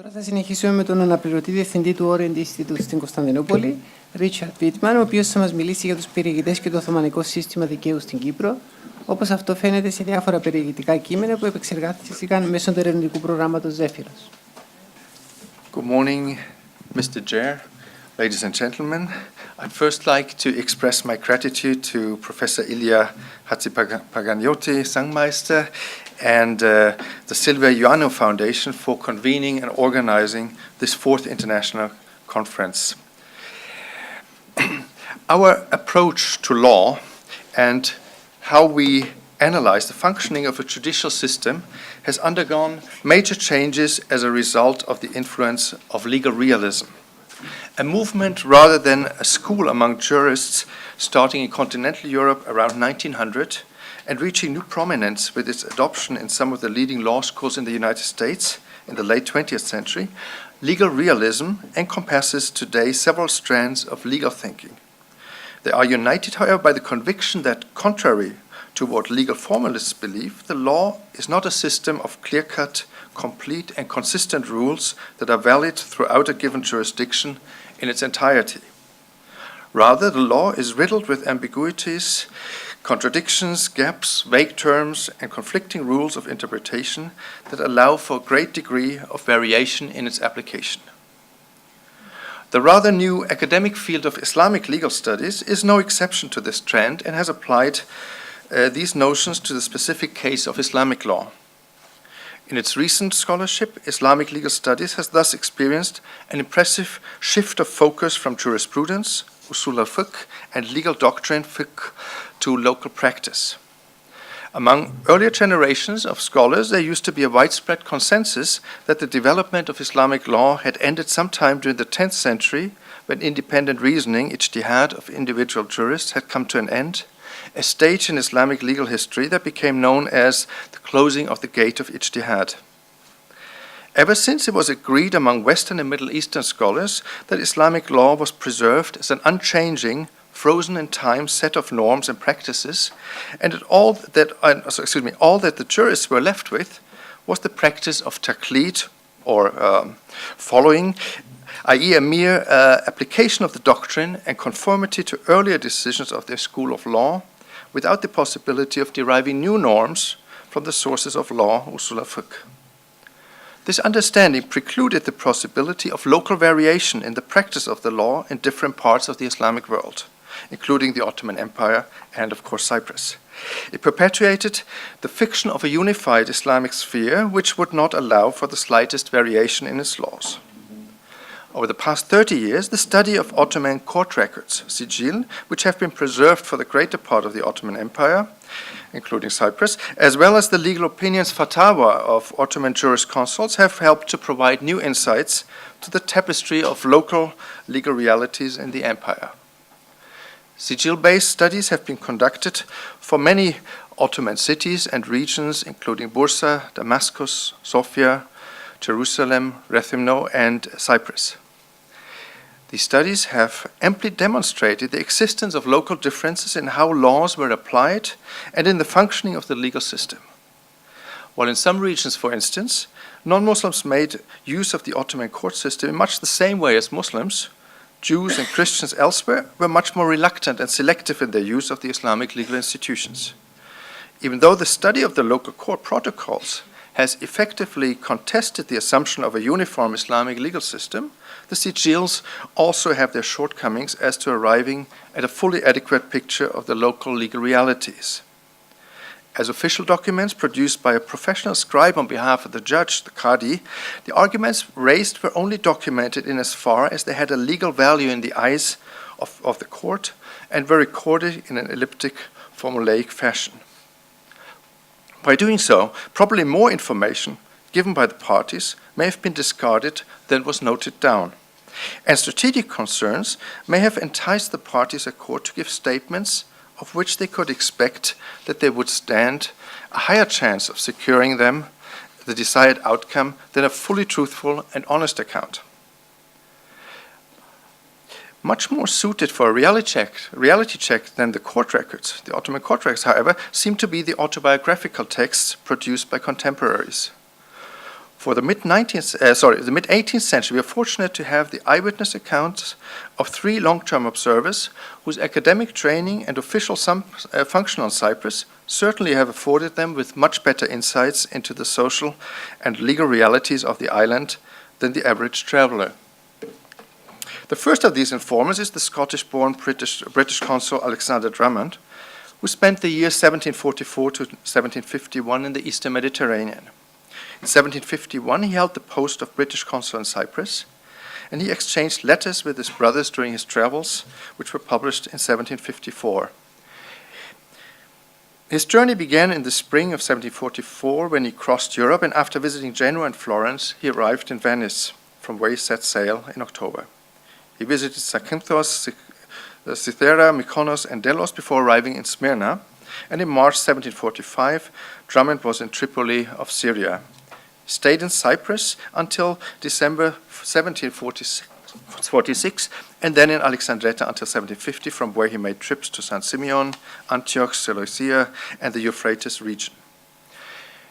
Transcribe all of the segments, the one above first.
Τώρα θα συνεχίσουμε με τον αναπληρωτή διευθυντή του Orient Institute στην Κωνσταντινούπολη, Richard Wittmann, ο οποίος θα μας μιλήσει για τους περιηγητές και το Οθωμανικό σύστημα δικαίου στην Κύπρο, όπως αυτό φαίνεται σε διάφορα περιηγητικά κείμενα που επεξεργάστηκαν μέσω του ερευνητικού προγράμματος Zefyros. Good morning, Mr. Chair, ladies and gentlemen. I'd first like to express my gratitude to Professor Ilya Hatzipaganotti, Sangmeister, and the Sylvia Ioannou Foundation for convening and organizing this fourth international conference. Our approach to law and how we analyze the functioning of a judicial system has undergone major changes as a result of the influence of legal realism, a movement rather than a school among jurists starting in continental Europe around 1900 and reaching new prominence with its adoption in some of the leading law schools in the United States in the late 20th century. Legal realism encompasses today several strands of legal thinking. They are united, however, by the conviction that, contrary to what legal formalists believe, the law is not a system of clear-cut, complete and consistent rules that are valid throughout a given jurisdiction in its entirety. Rather, the law is riddled with ambiguities, contradictions, gaps, vague terms, and conflicting rules of interpretation that allow for a great degree of variation in its application. The rather new academic field of Islamic legal studies is no exception to this trend and has applied these notions to the specific case of Islamic law. In its recent scholarship, Islamic legal studies has thus experienced an impressive shift of focus from jurisprudence, usul al-fiqh, and legal doctrine, fiqh, to local practice. Among earlier generations of scholars, there used to be a widespread consensus that the development of Islamic law had ended sometime during the 10th century when independent reasoning, ijtihad, of individual jurists had come to an end, a stage in Islamic legal history that became known as the closing of the gate of ijtihad. Ever since, it was agreed among Western and Middle Eastern scholars that Islamic law was preserved as an unchanging, frozen in time set of norms and practices, and that all that the jurists were left with was the practice of taqlid, or following, i.e. a mere application of the doctrine and conformity to earlier decisions of their school of law, without the possibility of deriving new norms from the sources of law, usul al-fiqh. This understanding precluded the possibility of local variation in the practice of the law in different parts of the Islamic world, including the Ottoman Empire and, of course, Cyprus. It perpetuated the fiction of a unified Islamic sphere which would not allow for the slightest variation in its laws. Over the past 30 years, the study of Ottoman court records, sijil, which have been preserved for the greater part of the Ottoman Empire, including Cyprus, as well as the legal opinions fatwa of Ottoman jurisconsults, have helped to provide new insights to the tapestry of local legal realities in the empire. Sijil-based studies have been conducted for many Ottoman cities and regions, including Bursa, Damascus, Sofia, Jerusalem, Rethymno, and Cyprus. These studies have amply demonstrated the existence of local differences in how laws were applied and in the functioning of the legal system. While in some regions, for instance, non-Muslims made use of the Ottoman court system in much the same way as Muslims, Jews and Christians elsewhere were much more reluctant and selective in their use of the Islamic legal institutions. Even though the study of the local court protocols has effectively contested the assumption of a uniform Islamic legal system, the sijils also have their shortcomings as to arriving at a fully adequate picture of the local legal realities. As official documents produced by a professional scribe on behalf of the judge, the Qadi, the arguments raised were only documented in as far as they had a legal value in the eyes of the court and were recorded in an elliptic, formulaic fashion. By doing so, probably more information given by the parties may have been discarded than was noted down, and strategic concerns may have enticed the parties at court to give statements of which they could expect that they would stand a higher chance of securing them the desired outcome than a fully truthful and honest account. Much more suited for a reality check than the court records. The Ottoman court records, however, seem to be the autobiographical texts produced by contemporaries. For the mid-18th century, we are fortunate to have the eyewitness accounts of 3 long-term observers whose academic training and official function on Cyprus certainly have afforded them with much better insights into the social and legal realities of the island than the average traveler. The first of these informers is the Scottish-born British consul Alexander Drummond, who spent the years 1744 to 1751 in the Eastern Mediterranean. In 1751, he held the post of British consul in Cyprus, and he exchanged letters with his brothers during his travels, which were published in 1754. His journey began in the spring of 1744 when he crossed Europe, and after visiting Genoa and Florence, he arrived in Venice, from where he set sail in October. He visited Zakynthos, Cythera, Mykonos, and Delos before arriving in Smyrna, and in March 1745, Drummond was in Tripoli of Syria. He stayed in Cyprus until December 1746, and then in Alexandretta until 1750, from where he made trips to San Simeon, Antioch, Seleucia, and the Euphrates region.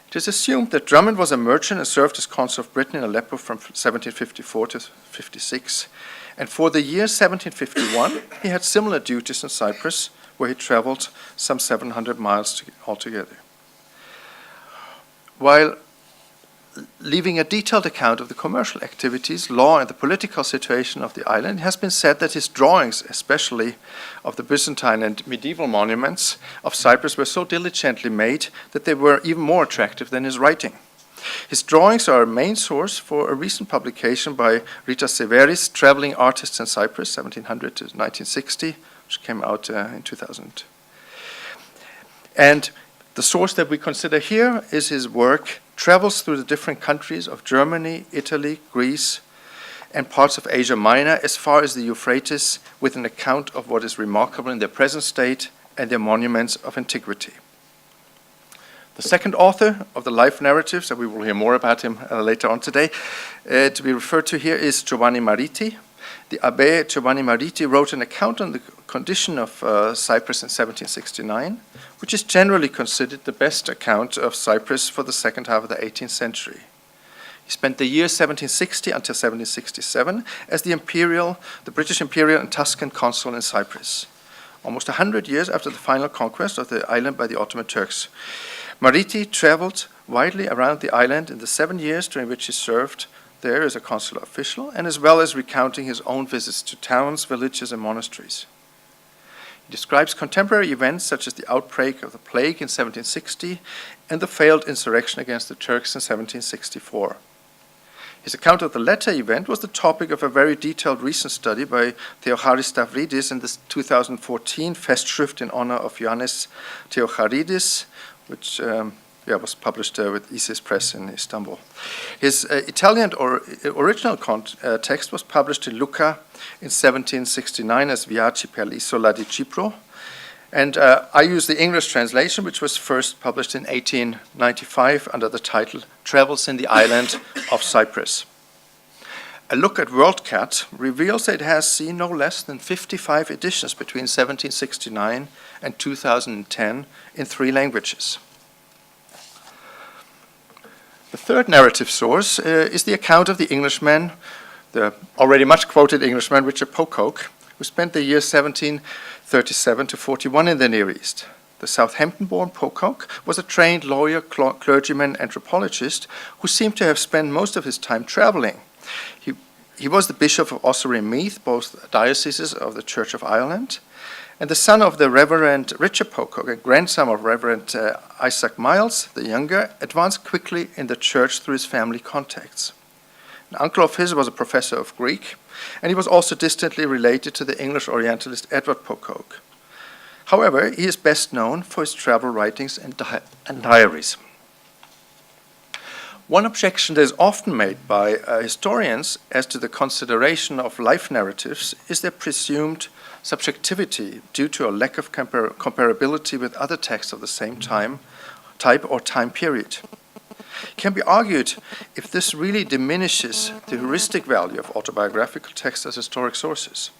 It is assumed that Drummond was a merchant and served as consul of Britain in Aleppo from 1754 to 56, and for the year 1751, he had similar duties in Cyprus, where he traveled some 700 miles altogether. While leaving a detailed account of the commercial activities, law, and the political situation of the island, it has been said that his drawings, especially of the Byzantine and medieval monuments of Cyprus, were so diligently made that they were even more attractive than his writing. His drawings are a main source for a recent publication by Rita Severis, Traveling Artists in Cyprus, 1700 to 1960, which came out in 2000. And the source that we consider here is his work Travels through the different countries of Germany, Italy, Greece, and parts of Asia Minor as far as the Euphrates, with an account of what is remarkable in their present state and their monuments of antiquity. The second author of the life narratives, and we will hear more about him later on today, to be referred to here is Giovanni Mariti. The Abbé Giovanni Mariti wrote an account on the condition of Cyprus in 1769, which is generally considered the best account of Cyprus for the second half of the 18th century. He spent the year 1760 until 1767 as the British Imperial and Tuscan consul in Cyprus, almost 100 years after the final conquest of the island by the Ottoman Turks. Mariti traveled widely around the island in the 7 years during which he served there as a consular official, and as well as recounting his own visits to towns, villages, and monasteries. He describes contemporary events such as the outbreak of the plague in 1760 and the failed insurrection against the Turks in 1764. His account of the latter event was the topic of a very detailed recent study by Theocharis Stavridis in the 2014 Festschrift in honor of Ioannis Theocharidis, which was published with Isis Press in Istanbul. His Italian original text was published in Lucca in 1769 as Viaggi per l'isola di Cipro, and I use the English translation, which was first published in 1895 under the title Travels in the Island of Cyprus. A look at WorldCat reveals that it has seen no less than 55 editions between 1769 and 2010 in 3 languages. The third narrative source is the account of the Englishman, the already much quoted Englishman Richard Pocock, who spent the years 1737 to 41 in the Near East. The Southampton-born Pocock was a trained lawyer, clergyman, anthropologist who seemed to have spent most of his time traveling. He was the Bishop of Ossory and Meath, both dioceses of the Church of Ireland, and the son of the Reverend Richard Pocock, a grandson of Reverend Isaac Miles, the younger, advanced quickly in the church through his family contacts. An uncle of his was a professor of Greek, and he was also distantly related to the English Orientalist Edward Pocock. However, he is best known for his travel writings and diaries. One objection that is often made by historians as to the consideration of life narratives is their presumed subjectivity due to a lack of comparability with other texts of the same type or time period. It can be argued if this really diminishes the heuristic value of autobiographical texts as historic sources.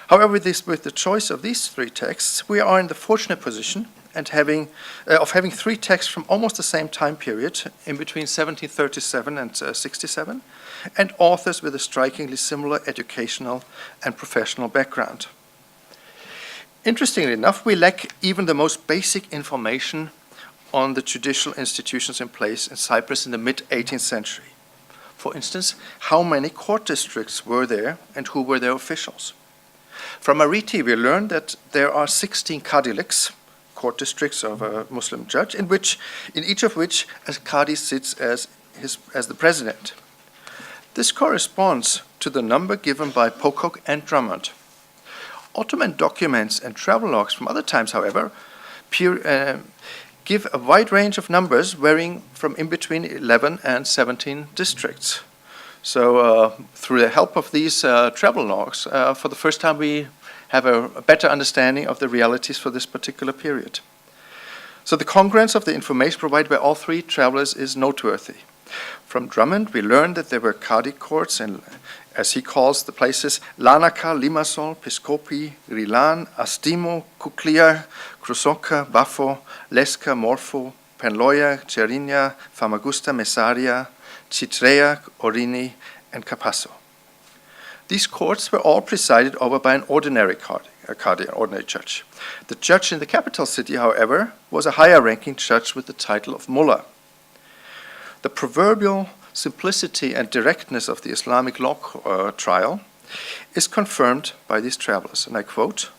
However, with the choice of these 3 texts, we are in the fortunate position, and having 3 texts from almost the same time period, in between 1737 and 67, and authors with a strikingly similar educational and professional background. Interestingly enough, we lack even the most basic information on the judicial institutions in place in Cyprus in the mid-18th century. For instance, how many court districts were there and who were their officials? From Mariti, we learned that there are 16 kadiliks, court districts of a Muslim judge, in each of which a qadi sits as the president. This corresponds to the number given by Pocock and Drummond. Ottoman documents and travelogues from other times, however, give a wide range of numbers varying from in between 11 and 17 districts. So through the help of these travelogues, for the first time we have a better understanding of the realities for this particular period. So the congruence of the information provided by all 3 travelers is noteworthy. From Drummond, we learned that there were Qadi courts in, as he calls the places, Larnaca, Limassol, Piscopi, Rilan, Astimo, Kuklia, Krusoka, Bafo, Lesca, Morpho, Penloia, Cerinia, Famagusta, Messaria, Chitrea, Orini, and Capasso. These courts were all presided over by an ordinary qadi, ordinary judge. The judge in the capital city, however, was a higher-ranking judge with the title of mullah. The proverbial simplicity and directness of the Islamic law trial is confirmed by these travelers, and I quote,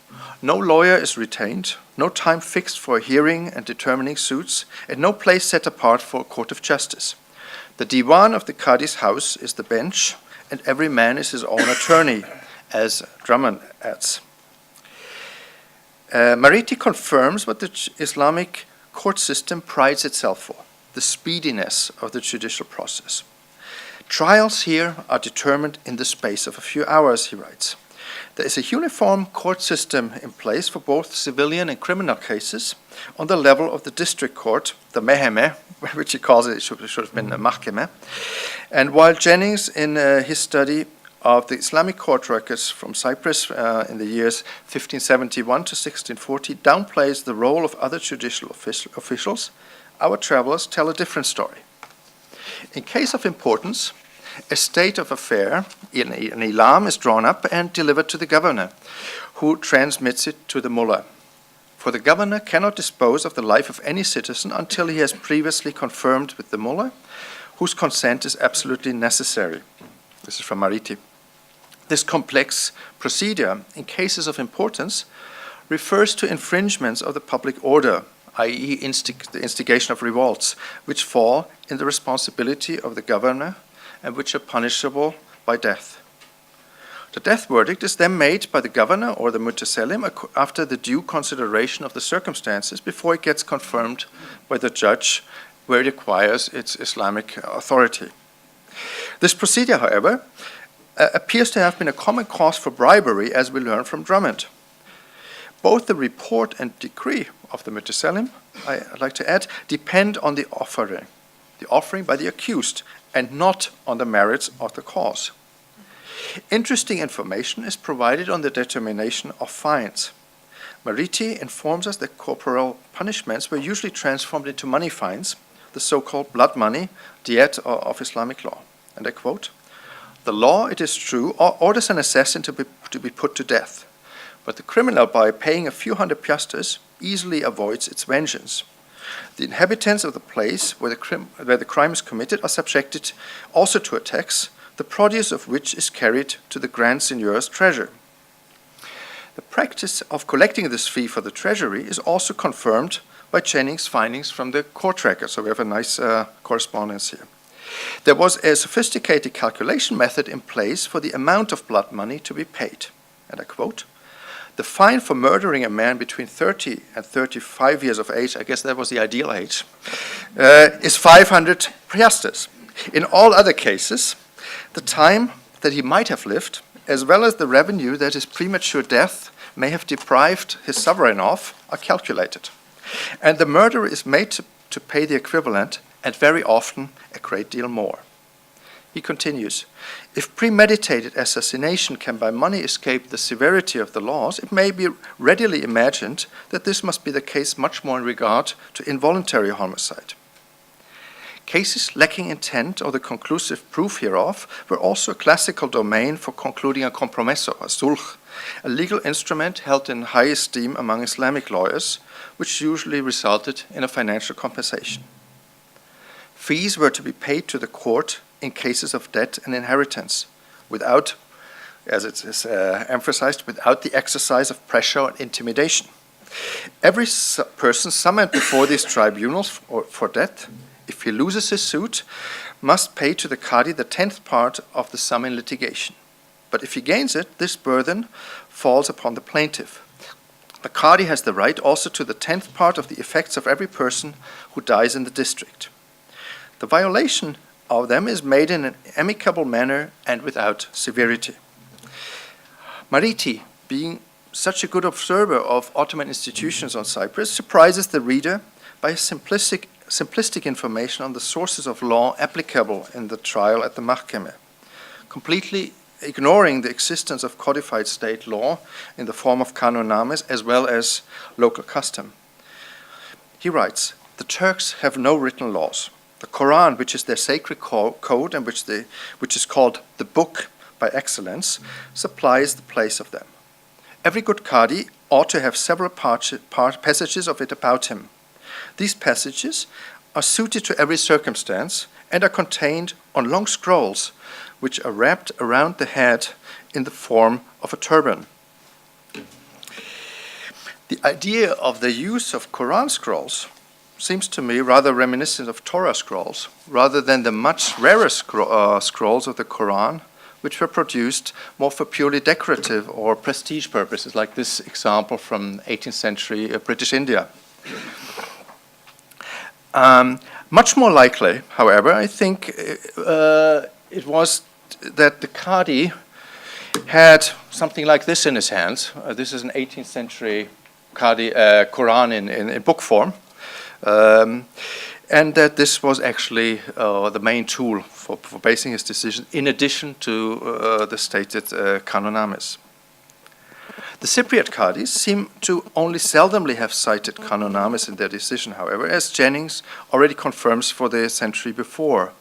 "No lawyer is retained, no time fixed for hearing and determining suits, and no place set apart for a court of justice. The diwan of the Qadi's house is the bench, and every man is his own attorney," as Drummond adds. Mariti confirms what the Islamic court system prides itself for: the speediness of the judicial process. Trials here are determined in the space of a few hours, he writes. There is a uniform court system in place for both civilian and criminal cases on the level of the district court, the meheme, which he calls it should have been a mahkeme. And while Jennings, in his study of the Islamic court records from Cyprus in the years 1571 to 1640, downplays the role of other judicial officials, our travelers tell a different story. In case of importance, a state of affair, an ilam, is drawn up and delivered to the governor, who transmits it to the mullah. For the governor cannot dispose of the life of any citizen until he has previously confirmed with the mullah, whose consent is absolutely necessary. This is from Mariti. This complex procedure, in cases of importance, refers to infringements of the public order, i.e. the instigation of revolts, which fall in the responsibility of the governor and which are punishable by death. The death verdict is then made by the governor or the mutaselim after the due consideration of the circumstances before it gets confirmed by the judge where it acquires its Islamic authority. This procedure, however, appears to have been a common cause for bribery, as we learn from Drummond. Both the report and decree of the mutaselim, I'd like to add, depend on the offering by the accused, and not on the merits of the cause. Interesting information is provided on the determination of fines. Mariti informs us that corporal punishments were usually transformed into money fines, the so-called blood money, diet of Islamic law. And I quote, "The law, it is true, orders an assassin to be put to death, but the criminal, by paying a few hundred piastres, easily avoids its vengeance. The inhabitants of the place where the crime is committed are subjected also to a tax, the produce of which is carried to the Grand Seigneur's treasure." The practice of collecting this fee for the treasury is also confirmed by Jennings' findings from the court record, so we have a nice correspondence here. There was a sophisticated calculation method in place for the amount of blood money to be paid. And I quote, "The fine for murdering a man between 30 and 35 years of age," I guess that was the ideal age, "is 500 piastres. In all other cases, the time that he might have lived, as well as the revenue that his premature death may have deprived his sovereign of, are calculated. And the murderer is made to pay the equivalent, and very often a great deal more." He continues, if premeditated assassination can by money escape the severity of the laws, it may be readily imagined that this must be the case much more in regard to involuntary homicide. Cases lacking intent or the conclusive proof hereof were also a classical domain for concluding a compromiso, a sulh, a legal instrument held in high esteem among Islamic lawyers, which usually resulted in a financial compensation. Fees were to be paid to the court in cases of debt and inheritance, without, as it is emphasized, without the exercise of pressure and intimidation. Every person summoned before these tribunals for debt, if he loses his suit, must pay to the Qadi the 10th part of the sum in litigation. But if he gains it, this burden falls upon the plaintiff. The Qadi has the right also to the 10th part of the effects of every person who dies in the district. The violation of them is made in an amicable manner and without severity. Mariti, being such a good observer of Ottoman institutions on Cyprus, surprises the reader by his simplistic information on the sources of law applicable in the trial at the Mahkeme, completely ignoring the existence of codified state law in the form of canonnames as well as local custom. He writes, the Turks have no written laws. The Quran, which is their sacred code and which is called the book by excellence, supplies the place of them. Every good Qadi ought to have several passages of it about him. These passages are suited to every circumstance and are contained on long scrolls, which are wrapped around the head in the form of a turban. The idea of the use of Quran scrolls seems to me rather reminiscent of Torah scrolls, rather than the much rarer scrolls of the Quran, which were produced more for purely decorative or prestige purposes, like this example from 18th century British India. Much more likely, however, I think it was that the Qadi had something like this in his hands. This is an 18th century Qadi, Quran in book form. And that this was actually the main tool for basing his decision, in addition to the stated canonnames. The Cypriot Qadis seem to only seldomly have cited canonnames in their decision, however, as Jennings already confirms for the century before.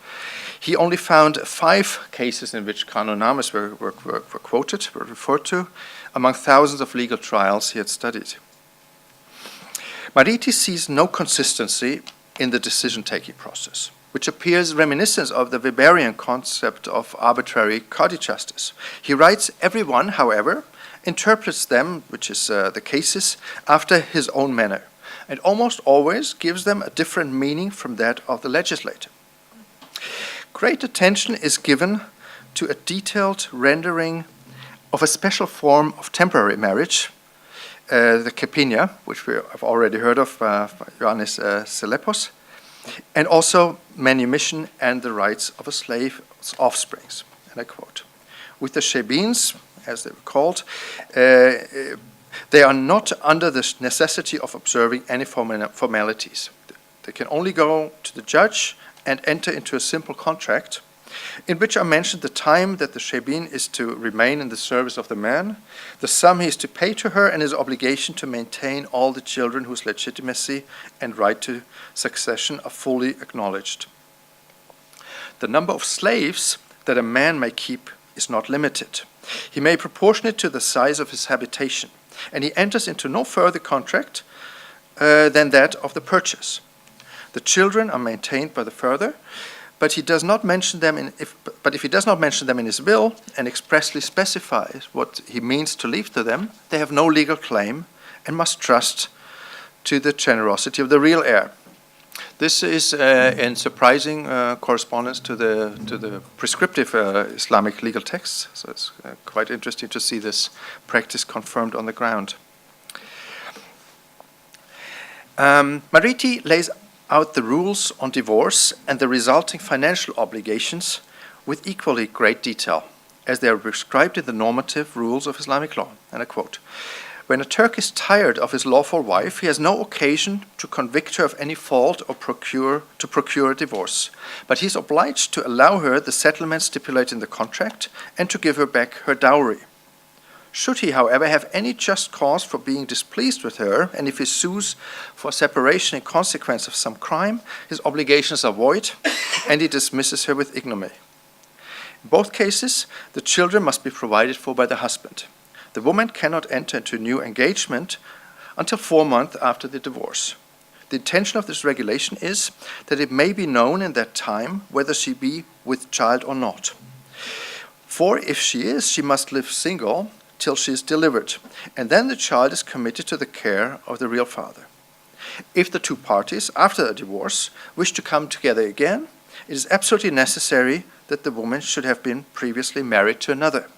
He only found 5 cases in which canonnames were quoted, were referred to, among thousands of legal trials he had studied. Mariti sees no consistency in the decision-taking process, which appears reminiscent of the Weberian concept of arbitrary Qadi justice. He writes, everyone, however, interprets them, which is the cases, after his own manner, and almost always gives them a different meaning from that of the legislator. Great attention is given to a detailed rendering of a special form of temporary marriage, the kepinia, which we have already heard of, Ioannis Selepos, and also manumission and the rights of a slave's offsprings. And I quote, with the shebins, as they were called, they are not under the necessity of observing any formalities. They can only go to the judge and enter into a simple contract in which are mentioned the time that the shebin is to remain in the service of the man, the sum he is to pay to her, and his obligation to maintain all the children whose legitimacy and right to succession are fully acknowledged. The number of slaves that a man may keep is not limited. He may proportion it to the size of his habitation, and he enters into no further contract than that of the purchase. The children are maintained by the father, but if he does not mention them in his will and expressly specifies what he means to leave to them, they have no legal claim and must trust to the generosity of the real heir. This is in surprising correspondence to the prescriptive Islamic legal texts. So it's quite interesting to see this practice confirmed on the ground. Mariti lays out the rules on divorce and the resulting financial obligations with equally great detail, as they are prescribed in the normative rules of Islamic law. And I quote, When a Turk is tired of his lawful wife, he has no occasion to convict her of any fault or procure a divorce, but he is obliged to allow her the settlement stipulated in the contract and to give her back her dowry. Should he, however, have any just cause for being displeased with her, and if he sues for separation in consequence of some crime, his obligations are void, and he dismisses her with ignominy. In both cases, the children must be provided for by the husband. The woman cannot enter into a new engagement until 4 months after the divorce. The intention of this regulation is that it may be known in that time whether she be with child or not. For if she is, she must live single till she is delivered, and then the child is committed to the care of the real father. If the two parties, after a divorce, wish to come together again, it is absolutely necessary that the woman should have been previously married to another.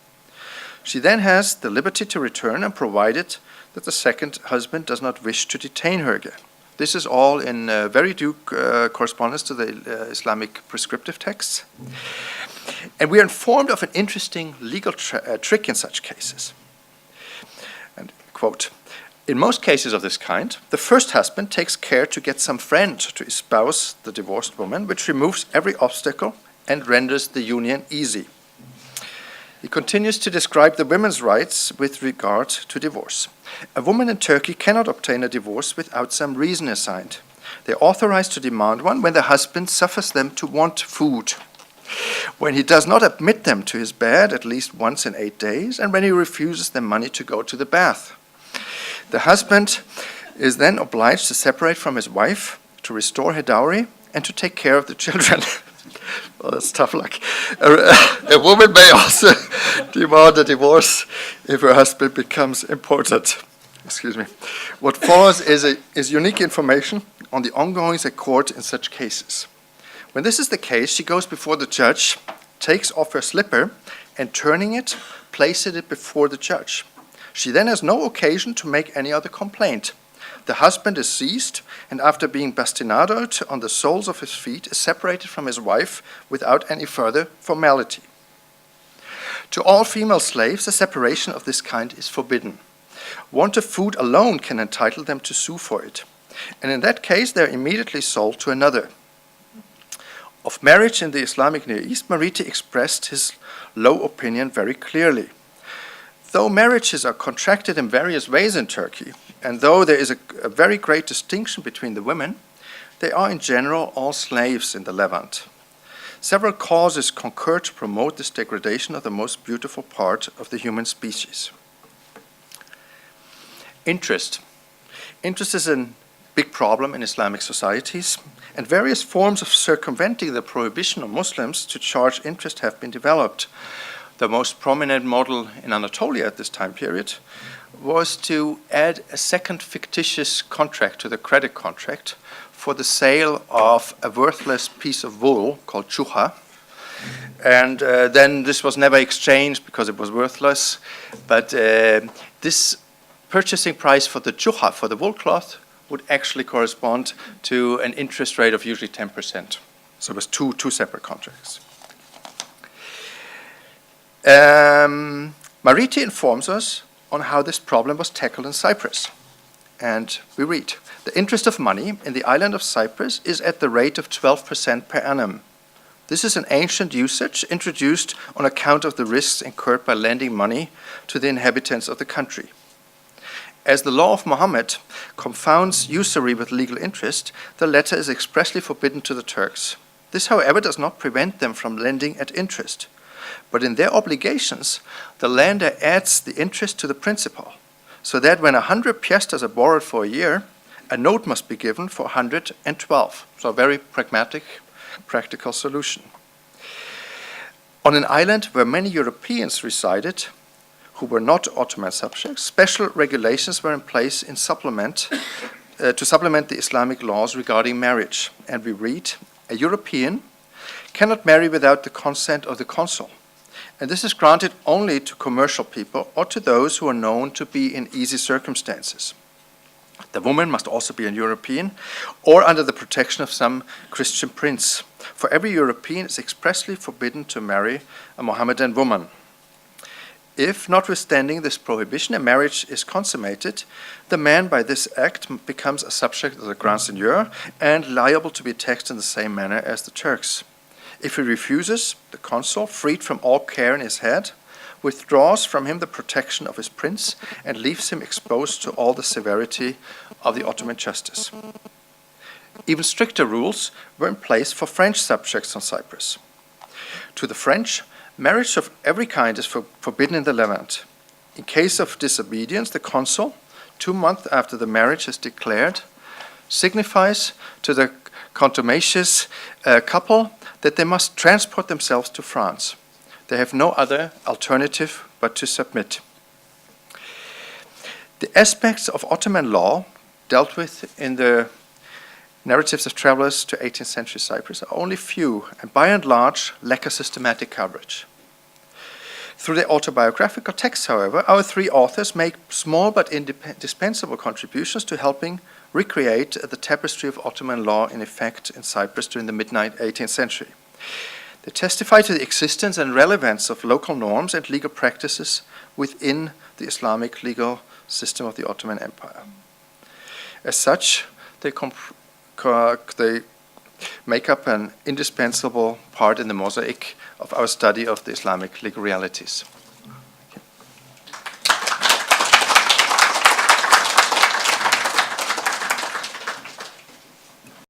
She then has the liberty to return, and provided that the second husband does not wish to detain her again. This is all in very due correspondence to the Islamic prescriptive texts. And we are informed of an interesting legal trick in such cases. And quote, "In most cases of this kind, the first husband takes care to get some friend to espouse the divorced woman, which removes every obstacle and renders the union easy." He continues to describe the women's rights with regard to divorce. A woman in Turkey cannot obtain a divorce without some reason assigned. They are authorized to demand one when the husband suffers them to want food, when he does not admit them to his bed at least once in 8 days, and when he refuses them money to go to the bath. The husband is then obliged to separate from his wife, to restore her dowry, and to take care of the children. Well, that's tough luck. A woman may also demand a divorce if her husband becomes important. Excuse me. What follows is unique information on the ongoings at court in such cases. When this is the case, she goes before the judge, takes off her slipper, and turning it, places it before the judge. She then has no occasion to make any other complaint. The husband is seized, and after being bastinadoed on the soles of his feet, is separated from his wife without any further formality. To all female slaves, a separation of this kind is forbidden. Want of food alone can entitle them to sue for it, and in that case they are immediately sold to another. Of marriage in the Islamic Near East, Mariti expressed his low opinion very clearly. Though marriages are contracted in various ways in Turkey, and though there is a very great distinction between the women, they are in general all slaves in the Levant. Several causes concur to promote this degradation of the most beautiful part of the human species. Interest. Interest is a big problem in Islamic societies, and various forms of circumventing the prohibition of Muslims to charge interest have been developed. The most prominent model in Anatolia at this time period was to add a second fictitious contract to the credit contract for the sale of a worthless piece of wool called juha. And then this was never exchanged because it was worthless. But this purchasing price for the juha, for the wool cloth, would actually correspond to an interest rate of usually 10%. So it was two separate contracts. Mariti informs us on how this problem was tackled in Cyprus. And we read, "The interest of money in the island of Cyprus is at the rate of 12% per annum. This is an ancient usage introduced on account of the risks incurred by lending money to the inhabitants of the country. As the law of Muhammad confounds usury with legal interest, the latter is expressly forbidden to the Turks. This, however, does not prevent them from lending at interest. But in their obligations, the lender adds the interest to the principal, so that when 100 piastres are borrowed for a year, a note must be given for 112. So a very pragmatic, practical solution. On an island where many Europeans resided, who were not Ottoman subjects, special regulations were in place to supplement the Islamic laws regarding marriage. And we read, a European cannot marry without the consent of the consul. And this is granted only to commercial people or to those who are known to be in easy circumstances. The woman must also be a European or under the protection of some Christian prince. For every European is expressly forbidden to marry a Mohammedan woman. If, notwithstanding this prohibition, a marriage is consummated, the man by this act becomes a subject of the Grand Seigneur and liable to be taxed in the same manner as the Turks. If he refuses, the consul, freed from all care in his head, withdraws from him the protection of his prince and leaves him exposed to all the severity of the Ottoman justice. Even stricter rules were in place for French subjects on Cyprus. To the French, marriage of every kind is forbidden in the Levant. In case of disobedience, the consul, 2 months after the marriage is declared, signifies to the contumacious couple that they must transport themselves to France. They have no other alternative but to submit. The aspects of Ottoman law dealt with in the narratives of travelers to 18th century Cyprus are only few and by and large lack a systematic coverage. Through their autobiographical texts, however, our 3 authors make small but indispensable contributions to helping recreate the tapestry of Ottoman law in effect in Cyprus during the mid-18th century. They testify to the existence and relevance of local norms and legal practices within the Islamic legal system of the Ottoman Empire. As such, they make up an indispensable part in the mosaic of our study of the Islamic legal realities.